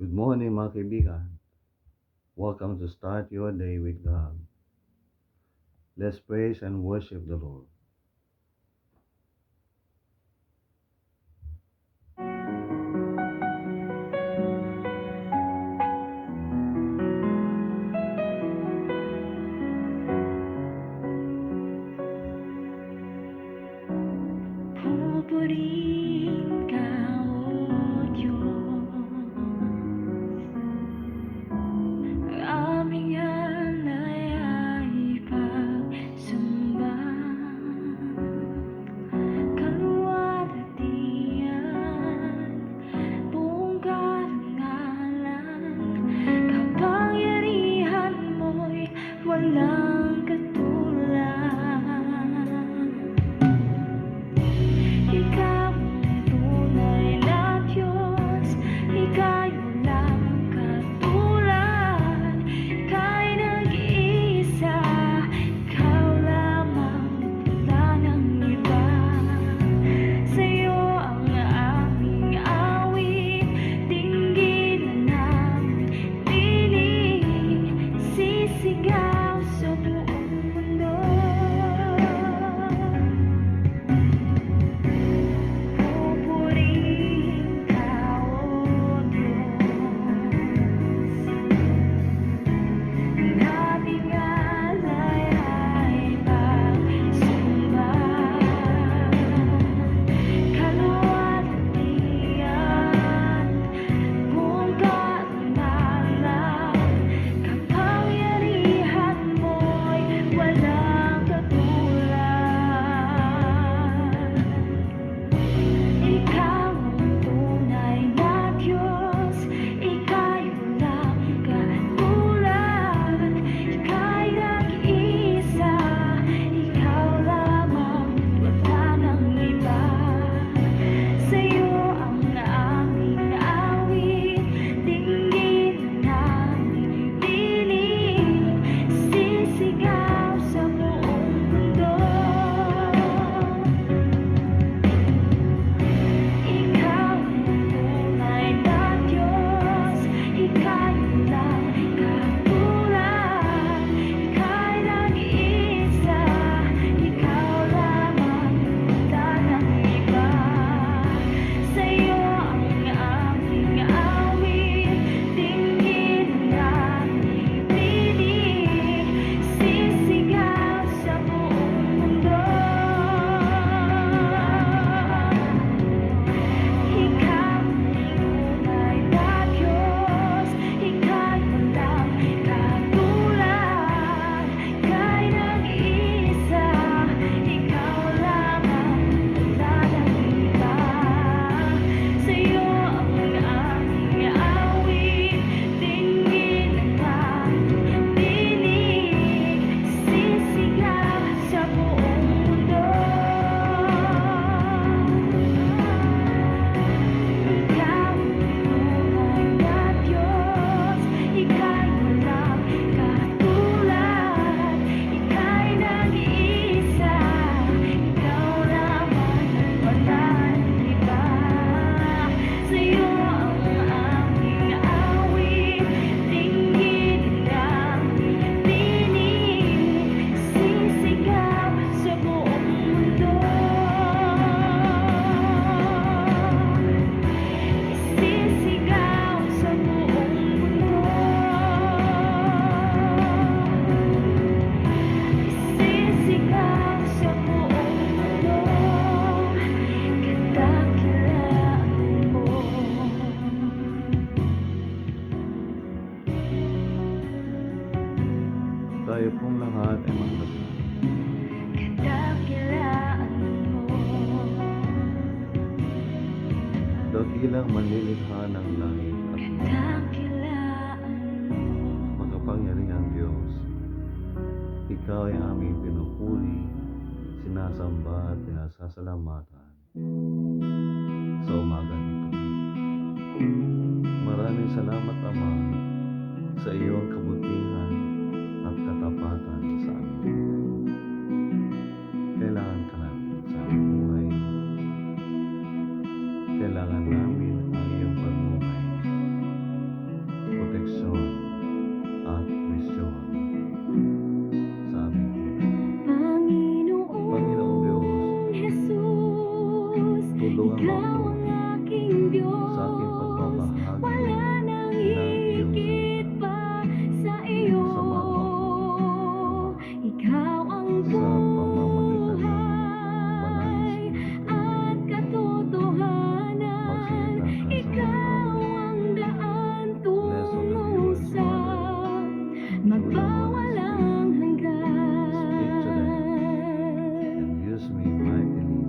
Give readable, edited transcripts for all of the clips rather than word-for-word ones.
Good morning mga kaibigan. Welcome to Start Your Day with God. Let's praise and worship the Lord. Pupurihin ka, O Diyos, ang aming alay ay pagsamba. Kaluwalhatian, buong karangalan, kapangyarihan mo'y walang katulad. Ikaw ang tunay na Diyos, ika'y walang katulad. Ika'y nag-iisa, ikaw lamang, wala nang iba. Sa'yo ang aming awit, dinggin na namin piling, sisigaw sa buong mundo. Pupurihin ka, O Diyos, ang aming alay ay pagsamba. Kaluwalhatian, buong karangalan, kapangyarihan mo'y walang katulad. Ikaw ang tunay na Diyos, ika'y walang katulad. Ika'y nag-iisa, ikaw lamang, wala nang iba. Sa'yo ang aming awit, dinggin na namin piling, sisigaw sa buong mundo. Ikaw ang tunay na Diyos, ika'y walang katulad. Ika'y nag-iisa, ikaw lamang, wala nang iba. Sa'yo ang aming awit, dinggin na namin piling, sisigaw sa buong mundo. Ikaw ang tunay na Diyos, ika'y walang katulad. Ika'y nag-iisa, ikaw lamang, wala nang iba. Sa'yo ang aming awit, dinggin na namin piling, sisigaw sa buong mundo. Ikaw ang tunay na Diyos, ika'y walang katulad. Ika'y nag-iisa, ikaw lamang, wala nang iba. Sa'yo ang aming awit, dinggin na namin piling, sisigaw sa buong mundo. Sisigaw sa buong mundo. Sisigaw sa buong mundo. Kadakilaan mo. Tayo pong lahat ay magdasal. Kadakilaan mo. Dakilang manlilikha ng langit at lupa, Kadakilaan mo. makapangyarihang Diyos. Ikaw ay aming pinupuri, sinasamba at pinasasalamatan sa umaga ito. Maraming salamat, Ama, sa iyong kabutihan at katapatan sa aming buhay. Kailangan ka namin sa aming buhay. Kailangan namin ang iyong pagmumay. Diyos. sa aking pagbabahagi Wala nang ng iyong higit salita pa sa iyo. Samahan mo ako, Ama, Ikaw ang sa pamamagitan ng banal na buhay Espiritu. at katotohanan. Magsalita ka sa mga Ikaw tao. ang daan Bless all the tungo viewers, sa Father, through the Holy Spirit. magpawalang hanggan. Speak to them and use me mightily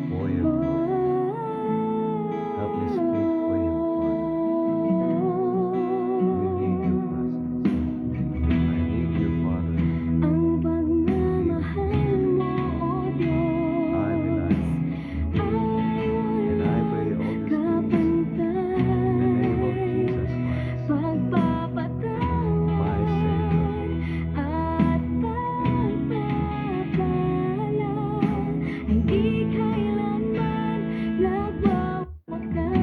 for your glory. Help me speak for you, Father. We need your presence. I need you, Father. Ang pagmamahal mo, O Diyos, I rely on you. And I pray all these things in the name of Jesus Christ, pagpapatawad my Savior. at pagpapala ay di kailanman nagwawakas.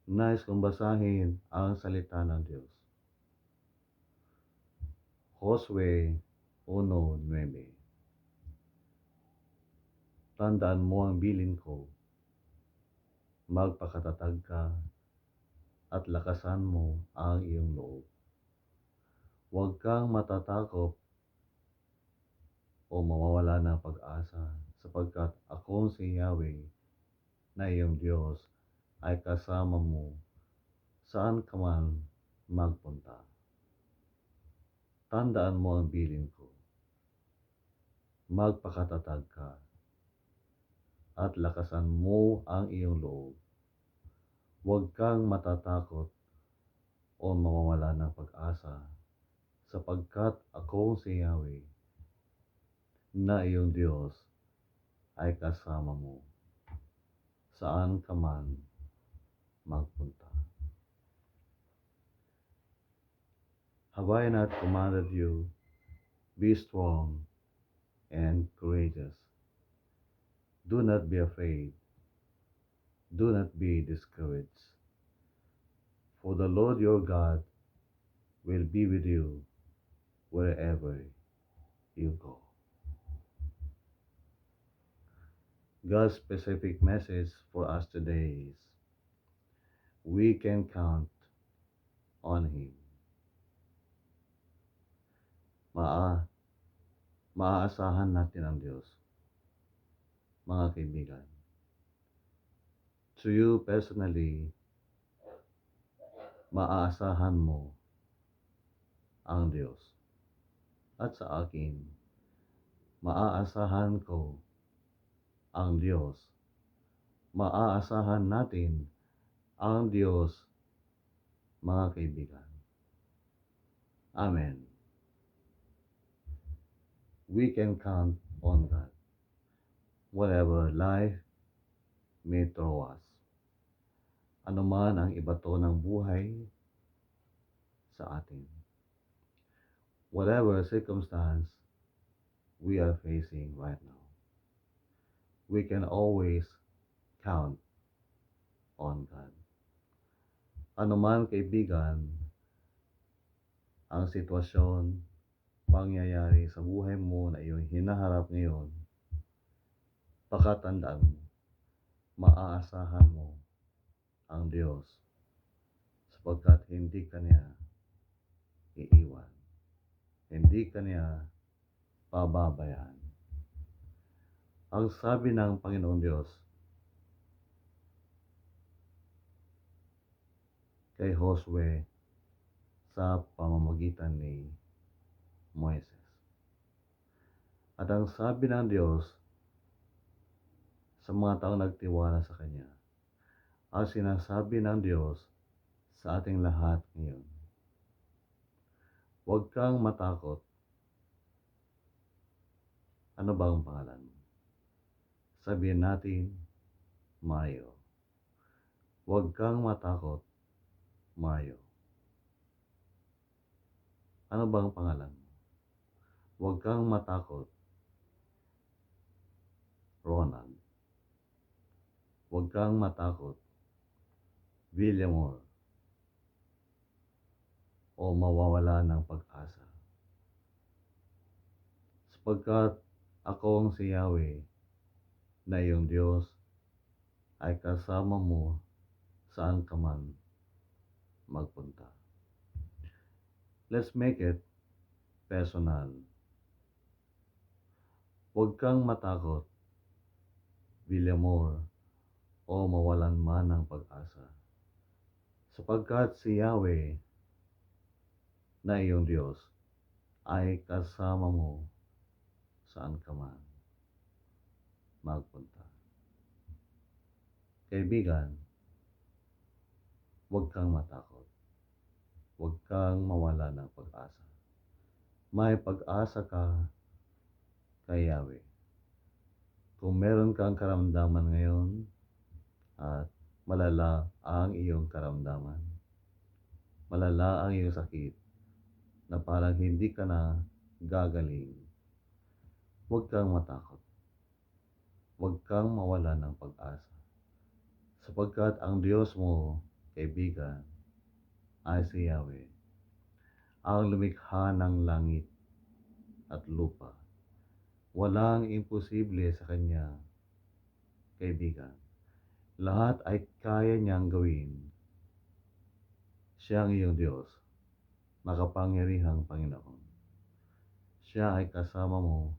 Nais kong basahin ang salita ng Diyos. Josue 1:9. Tandaan mo ang bilin ko, magpakatatag ka at lakasan mo ang iyong loob. Huwag kang matatakot o mawawala ng pag-asa sapagkat akong si Yahweh na iyong Diyos ay kasama mo saan ka man magpunta. Tandaan mo ang bilin ko, magpakatatag ka at lakasan mo ang iyong loob. Huwag kang matatakot o mawawala ng pag-asa sapagkat akong si Yahweh na iyong Diyos ay kasama mo saan ka man magpunta. Have I not commanded you? Be strong and courageous. Do not be afraid. Do not be discouraged. For the Lord your God will be with you wherever you go. God's specific message for us today is we can count on Him. Maaasahan natin ang Diyos, mga kaibigan. To you personally, maaasahan mo ang Diyos. At sa akin, maaasahan ko ang Diyos. Maaasahan natin ang Diyos, mga kaibigan. Amen. We can count on God, whatever life may throw us. Ano man ang ibato ng buhay sa atin. Whatever circumstance we are facing right now, we can always count on God. Ano man, kaibigan, ang sitwasyon, pangyayari sa buhay mo na iyong hinaharap ngayon, pakatandaan mo, maaasahan mo ang Diyos sapagkat hindi ka niya iiwan. Hindi ka niya pababayaan. Ang sabi ng Panginoong Diyos kay Josue sa pamamagitan ni Moises. At ang sabi ng Diyos sa mga taong nagtiwala sa Kanya, ang sinasabi ng Diyos sa ating lahat ngayon, huwag kang matakot. Ano ba ang pangalan mo? Sabihin natin, Mayo. Huwag kang matakot, Mayo. Ano ba ang pangalan mo? Huwag kang matakot, Ronald. Huwag kang matakot, Villamor, o mawawala ng pag-asa. Sapagkat akong si Yahweh na iyong Diyos ay kasama mo saan ka man magpunta. Let's make it personal. Huwag kang matakot, Villamor, o mawalan man ng pag-asa. Sapagkat si Yahweh na iyong Diyos ay kasama mo saan ka man magpunta. Kaibigan, huwag kang matakot. Huwag kang mawala ng pag-asa. May pag-asa ka kay Yahweh. Kung meron kang karamdaman ngayon at malala ang iyong karamdaman, malala ang iyong sakit na parang hindi ka na gagaling, huwag kang matakot. Huwag kang mawala ng pag-asa. Sapagkat ang Diyos mo, kaibigan, ay si Yahweh, ang lumikha ng langit at lupa. Walang imposible sa Kanya, kaibigan. Lahat ay kaya niyang gawin. Siya ang iyong Diyos, makapangyarihang Panginoon. Siya ay kasama mo,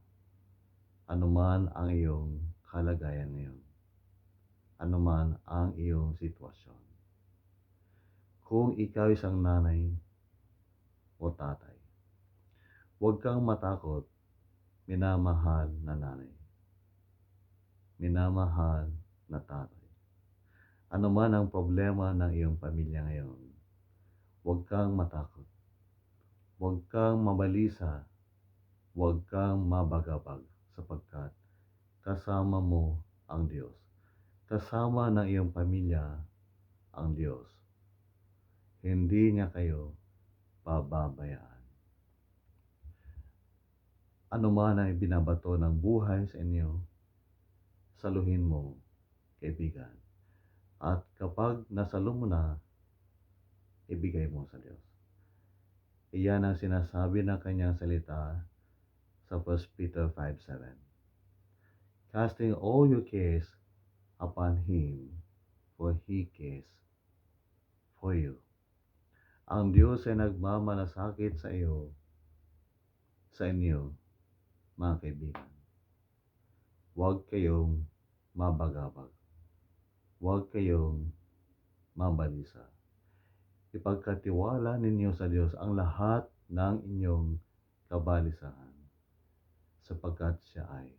anuman ang iyong kalagayan ngayon, anuman ang iyong sitwasyon. Kung ikaw isang nanay o tatay, huwag kang matakot, minamahal na nanay, minamahal na tatay. Anuman ang problema ng iyong pamilya ngayon, huwag kang matakot, huwag kang mabalisa, huwag kang mabagabag, sapagkat kasama mo ang Diyos. Kasama ng iyong pamilya ang Diyos. Hindi niya kayo pababayaan. Ano man ang binabato ng buhay sa inyo, saluhin mo, kaibigan. At kapag nasalo mo na, ibigay mo sa Diyos. Iyan ang sinasabi ng kanyang salita sa 1 Peter 5:7. Casting all your cares upon Him, for He cares for you. Ang Diyos ay nagmamalasakit sa inyo, mga kaibigan. Huwag kayong mabagabag. Huwag kayong mabalisa. Ipagkatiwala ninyo sa Diyos ang lahat ng inyong kabalisahan, sapagkat siya ay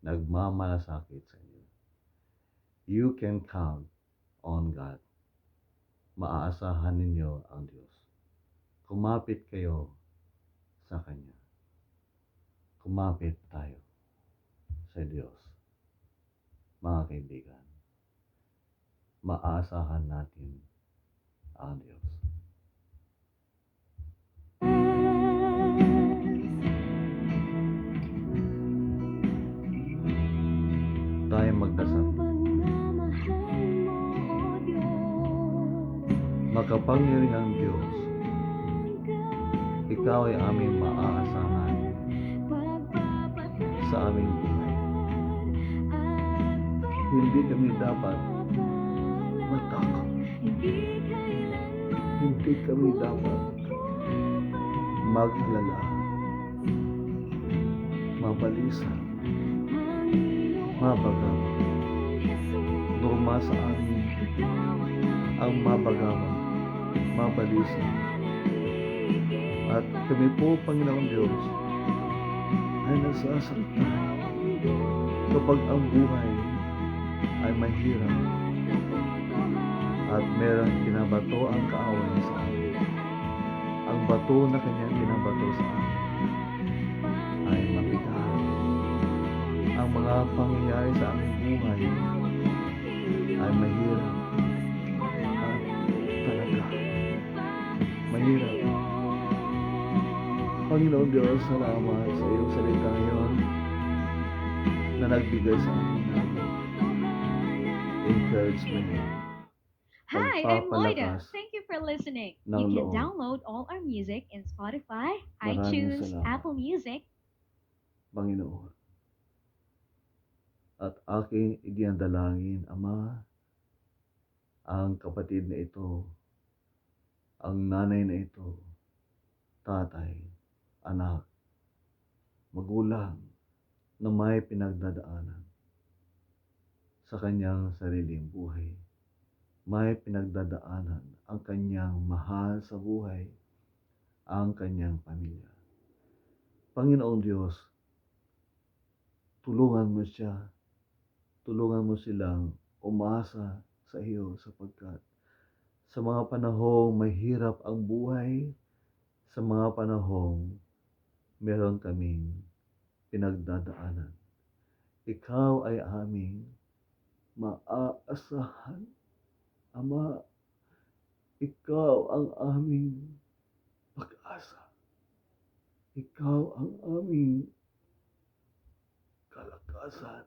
nagmamalasakit sa inyo. You can count on God. Maaasahan ninyo ang Diyos. Kumapit kayo sa Kanya. Kumapit tayo sa Diyos. Mga kaibigan, maaasahan natin ang Diyos. Tayo magdasal. Makapangyarihang Diyos, Ikaw ay aming maaasahan sa aming buhay. Hindi kami dapat matakot. Hindi kami dapat maglala, mabalisa, mabagaw. Norma sa amin ang mabagaw, mabalisa. At kami po, Panginoong Diyos, ay nasasaktan kapag ang buhay ay mahirap at merong binabato ang kaaway sa amin. Ang bato na kanyang binabato sa amin ay mabigat. Ang mga pangyayari sa aming buhay ay mahirap at talaga mahirap. Panginoon Diyos, salamat sa iyong salita ngayon na nagbigay sa amin ng encouragement, Hi, I'm Moida. pagpapalakas Thank you for listening. ng You can loob. download all our music in Spotify, Maraming iTunes, salamat, Apple Music. Panginoon. At aking idinadalangin, Ama, ang kapatid na ito, ang nanay na ito, tatay, anak, magulang, na may pinagdadaanan sa kanyang sariling buhay. May pinagdadaanan ang kanyang mahal sa buhay, ang kanyang pamilya. Panginoong Diyos, tulungan mo siya, tulungan mo silang umasa sa iyo sapagkat sa mga panahong mahirap ang buhay, sa mga panahong meron kaming pinagdadaanan, ikaw ay aming maaasahan. Ama, ikaw ang aming pag-asa. Ikaw ang aming kalakasan.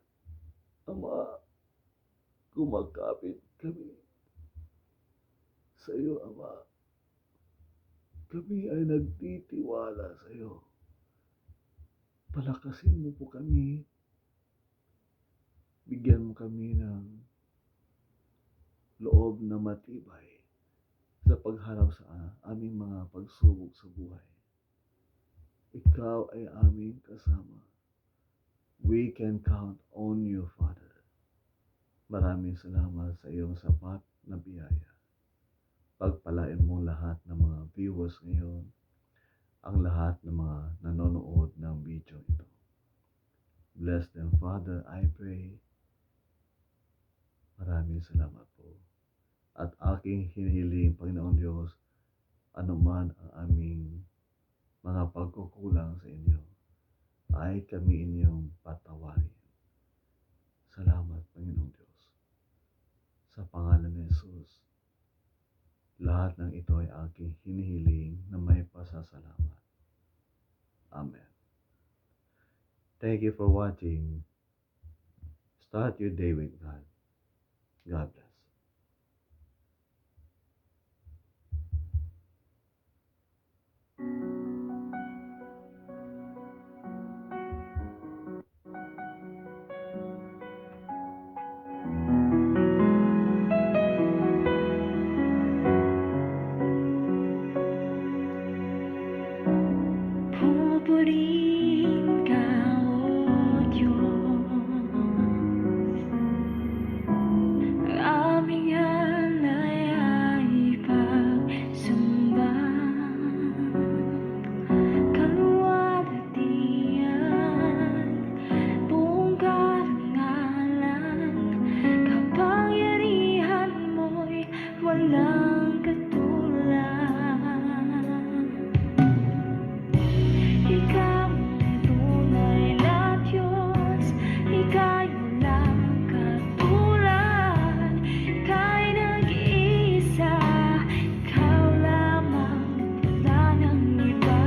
Ama, kumakapit kami sa iyo, Ama. Kami ay nagtitiwala sa iyo. Palakasin mo po kami. Bigyan mo kami ng loob na matibay sa pagharap sa aming mga pagsubok sa buhay. Ikaw ay aming kasama. We can count on you, Father. Maraming salamat sa iyong sapat na biyaya. Pagpalain mo lahat ng mga viewers ngayon, ang lahat ng mga nanonood ng video ito. Bless them, Father, I pray. Maraming salamat po. At aking hinihiling, Panginoon Diyos, anuman ang aming mga pagkukulang sa inyo, ay kami inyong patawarin. Salamat, Panginoong Diyos. Sa pangalan ni Jesus, lahat ng ito ay aking hinihiling na may pasasalamat. Amen. Thank you for watching. Start your day with God. God bless. Pupurihin ka, O Diyos. Ang aming alay ay pagsamba. Kaluwalhatian, buong karangalan, kapangyarihan mo'y walang katulad. Ikaw ang tunay na Diyos, ika'y walang katulad. Ika'y nag-iisa, ikaw lamang, wala nang iba.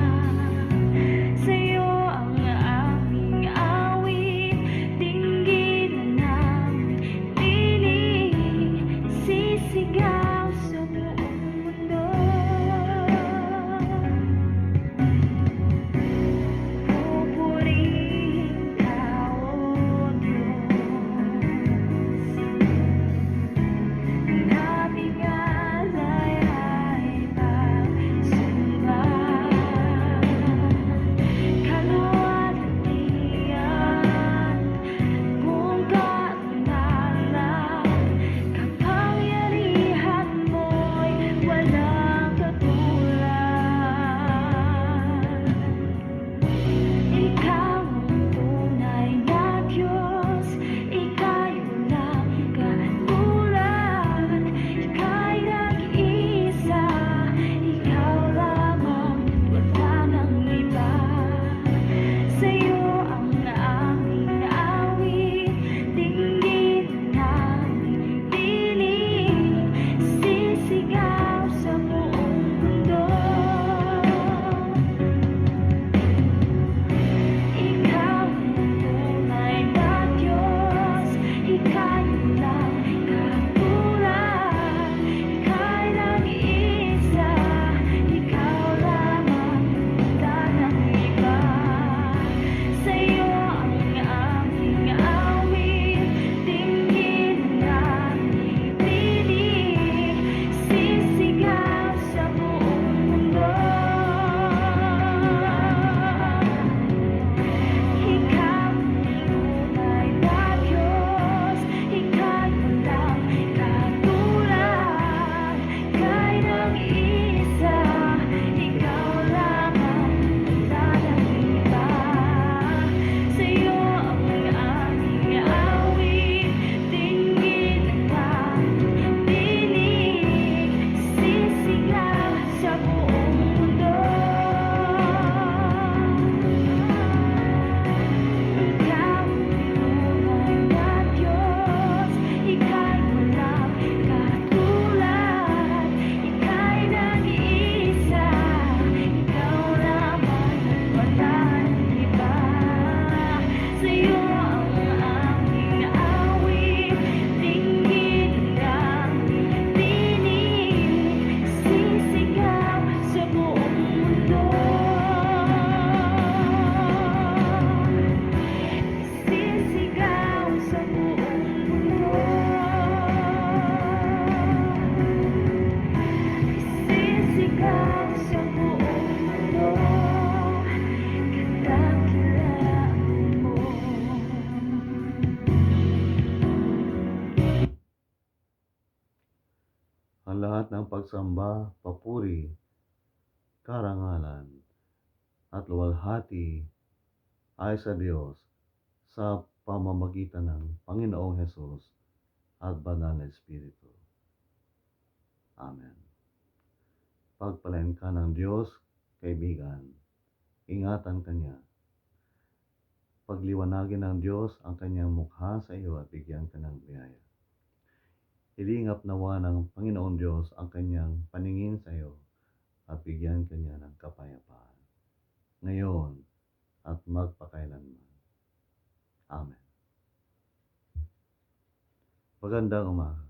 Sa'yo ang aming awit, dinggin na namin piling, sisigaw sa buhay. lahat ng pagsamba, papuri, karangalan, at luwalhati ay sa Diyos sa pamamagitan ng Panginoong Hesus at Banal na Espiritu. Amen. Pagpalain ka ng Diyos, kaibigan. Ingatan ka niya. Pagliwanagin ng Diyos ang kanyang mukha sa iyo at bigyan ka ng biyaya. Ilingap nawa ng Panginoong Diyos ang kanyang paningin sa iyo at bigyan ka niya ng kapayapaan. Ngayon at magpakailanman. Amen. Magandang umaga.